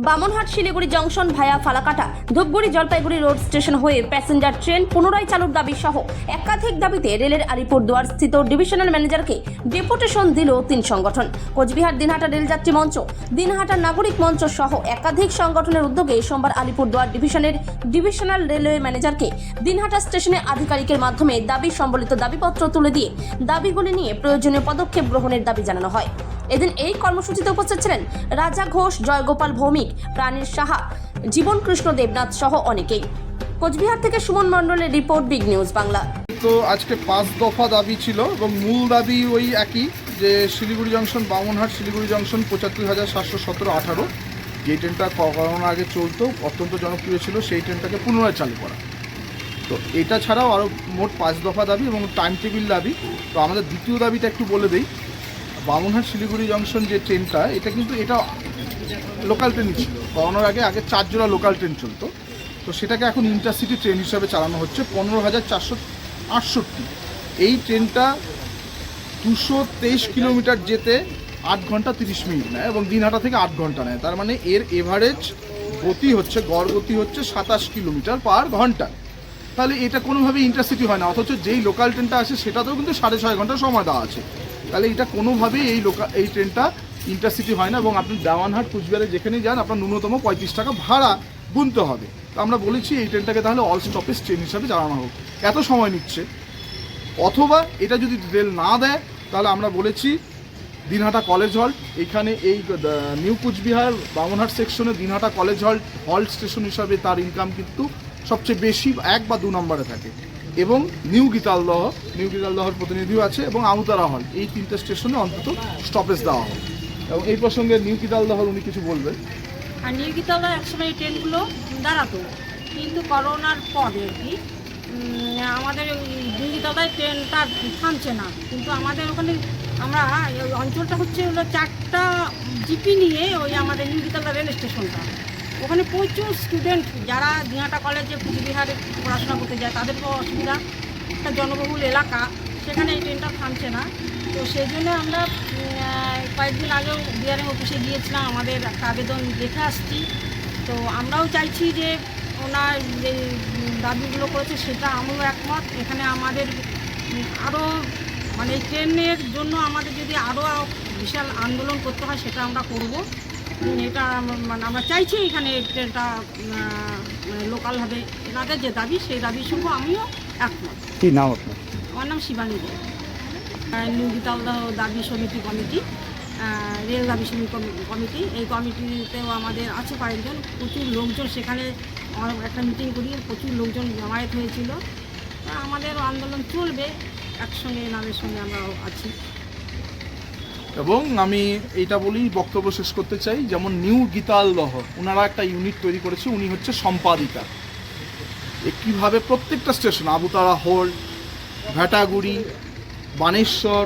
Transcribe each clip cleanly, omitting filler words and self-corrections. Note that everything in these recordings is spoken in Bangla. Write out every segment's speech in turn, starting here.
বামনহাট শিলিগুড়ি জংশন ভায়া ফালাকাটা ধূপগুড়ি জলপাইগুড়ি রোড স্টেশন হয়ে প্যাসেঞ্জার ট্রেন পুনরায় চালুর দাবি সহ একাধিক দাবিতে রেলের আলিপুরদুয়ার স্থিত ডিভিশনাল ম্যানেজারকে ডেপুটেশন দিল 3 সংগঠন। কোচবিহার দিনহাটা রেলযাত্রী মঞ্চ, দিনহাটা নাগরিক মঞ্চ সহ একাধিক সংগঠনের উদ্যোগে সোমবার আলিপুরদুয়ার ডিভিশনের ডিভিশনাল রেলওয়ে ম্যানেজারকে দিনহাটা স্টেশনে আধিকারিকের মাধ্যমে দাবি সম্বলিত দাবিপত্র তুলে দিয়ে দাবিগুলি নিয়ে প্রয়োজনীয় পদক্ষেপ গ্রহণের দাবি জানানো হয়। এদিন এই কর্মসূচিতে উপস্থিত ছিলেন রাজা ঘোষ, জয়গোপাল ভৌমিক, প্রাণীর সাহা, জীবন কৃষ্ণ দেবনাথ সহ অনেকেই। কোচবিহার থেকে সুমন মণ্ডলের রিপোর্ট, বিগ নিউজ বাংলা। তো আজকে 5 দফা দাবি ছিল এবং মূল দাবি ওই একই, যে শিলিগুড়ি জংশন বামনহাট শিলিগুড়ি জংশন ৭৫,৭১৭-১৮ যে ট্রেনটা করোনার আগে চলতো, অত্যন্ত জনপ্রিয় ছিল, সেই ট্রেনটাকে পুনরায় চালু করা। তো এটা ছাড়াও আরও মোট 5 দফা দাবি এবং টাইম টেবিল দাবি। তো আমাদের দ্বিতীয় দাবিটা একটু বলে দিই। বামনহাট শিলিগুড়ি জংশন যে ট্রেনটা, এটা কিন্তু এটা লোকাল ট্রেনই ছিল। করোনার আগে 4 জোড়া লোকাল ট্রেন চলতো, তো সেটাকে এখন ইন্টারসিটি ট্রেন হিসাবে চালানো হচ্ছে 15,468। এই ট্রেনটা 223 কিলোমিটার যেতে 8 ঘন্টা 30 মিনিট নেয় এবং দিনহাটা থেকে 8 ঘন্টা নেয়। তার মানে এর এভারেজ গতি হচ্ছে, গড় গতি হচ্ছে 27 কিলোমিটার পার ঘন্টা। তাহলে এটা কোনোভাবেই ইন্টারসিটি হয় না, অথচ যেই লোকাল ট্রেনটা আসে সেটাতেও কিন্তু 6.5 ঘন্টা সময় দেওয়া আছে। তাহলে এটা কোনোভাবেই এই ট্রেনটা ইন্টারসিটি হয় না এবং আপনি দেওয়ানহাট কুচবিহারে যেখানেই যান আপনার ন্যূনতম 35 টাকা ভাড়া গুনতে হবে। তো আমরা বলেছি এই ট্রেনটাকে তাহলে অল স্টপেজ ট্রেন হিসাবে চালানো হোক, এত সময় নিচ্ছে। অথবা এটা যদি রেল না দেয় তাহলে আমরা বলেছি দিনহাটা কলেজ হল্ট, এখানে এই নিউ কুচবিহার বামনহাট সেকশনে দিনহাটা কলেজ হল্ট স্টেশন হিসাবে তার ইনকাম কিন্তু সবচেয়ে বেশি 1 বা 2 নম্বরে থাকে, এবং নিউ গীতালদহর প্রতিনিধিও আছে, এবং আমুতারা হল, এই 3টে স্টেশনে অন্তত স্টপেজ দেওয়া হয়। এবং এই প্রসঙ্গে নিউ গীতালদহর উনি কিছু বলবেন। আর নিউ গীতালদহ একসময় এই ট্রেনগুলো দাঁড়াতো, কিন্তু করোনার পরে আর কি আমাদের নিউ গীতালদায় ট্রেনটা থামছে না। কিন্তু আমাদের ওখানে আমরা ওই অঞ্চলটা হচ্ছে হলো 4টা জিপি নিয়ে ওই আমাদের নিউ গীতালদহ রেল স্টেশনটা, ওখানে প্রচুর স্টুডেন্ট যারা দিনহাটা কলেজে কুচবিহারে পড়াশোনা করতে যায় তাদেরও অসুবিধা, একটা জনবহুল এলাকা, সেখানে এই ট্রেনটা থামছে না। তো সেই জন্য আমরা কয়েকদিন আগেও ডিআরএম অফিসে গিয়েছিলাম, আমাদের একটা আবেদন দেখে আসছি। তো আমরাও চাইছি যে ওনার যে দাবিগুলো করেছে সেটা আমরাও একমত। এখানে আমাদের আরও মানে এই ট্রেনের জন্য আমাদের যদি আরও বিশাল আন্দোলন করতে হয় সেটা আমরা করব। এটা মানে আমরা চাইছি এখানে ট্রেনটা লোকালভাবে এনাদের যে দাবি সেই দাবির সঙ্গে আমিও একমত। কী নাম আপনার? আমার নাম শিবানী দে। নিউ গীতালদহ দাবি সমিতি কমিটি, রেল দাবি সমিতি কমিটি, এই কমিটিতেও আমাদের আছে কয়েকজন, প্রচুর লোকজন, সেখানে একটা মিটিং করি, প্রচুর লোকজন জমায়েত হয়েছিল। আমাদের আন্দোলন চলবে, একসঙ্গে এনাদের সঙ্গে আমরাও আছি। এবং আমি এইটা বলেই বক্তব্য শেষ করতে চাই, যেমন নিউ গীতালদহ ওনারা একটা ইউনিট তৈরি করেছে, উনি হচ্ছে সম্পাদিকা। কীভাবে প্রত্যেকটা স্টেশন, আবুতারা হোল্ড, ভ্যাটাগুড়ি, বানেশ্বর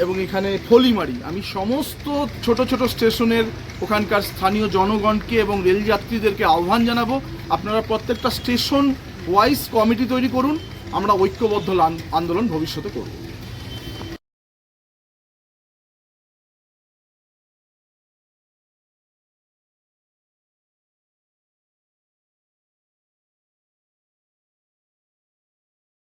এবং এখানে ফলিমারি, আমি সমস্ত ছোট ছোট স্টেশনের ওখানকার স্থানীয় জনগণকে এবং রেলযাত্রীদেরকে আহ্বান জানাবো, আপনারা প্রত্যেকটা স্টেশন ওয়াইজ কমিটি তৈরি করুন, আমরা ঐক্যবদ্ধ আন্দোলন ভবিষ্যতে করব।